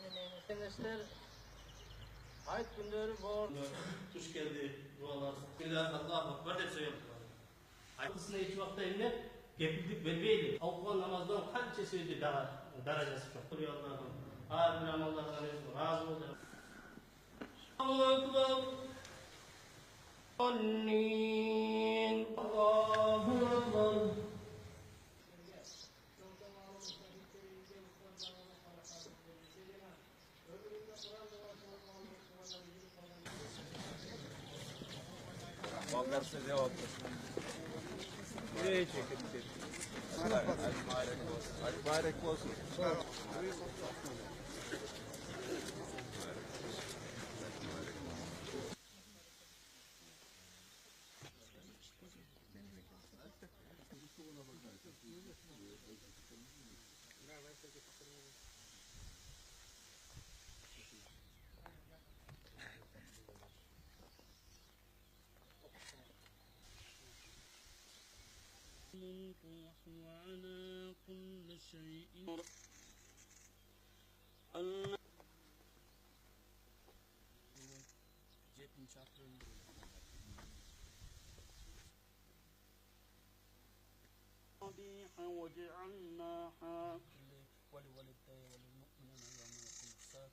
Arkadaşlar ayet günleri var. Tuş geldi dualar. Bismillah Allahu Ekber de söylüyor. Ayetısına hiç vakta inle gepildik belbeydi. Avkuvan namazdan kaç söyledi daha derecesi çok. Kuruyor Allah'ım. Amin Allah'tan razı olsun. Allahu Ekber. Amin. Allahu Ekber. Bakarsa cevap ver. Nereye çekip Hadi mübarek olsun. الروح وعلى كل شيء صبيحا وجعلناها ولوالدي وللمؤمنين يوم يقوم الساعة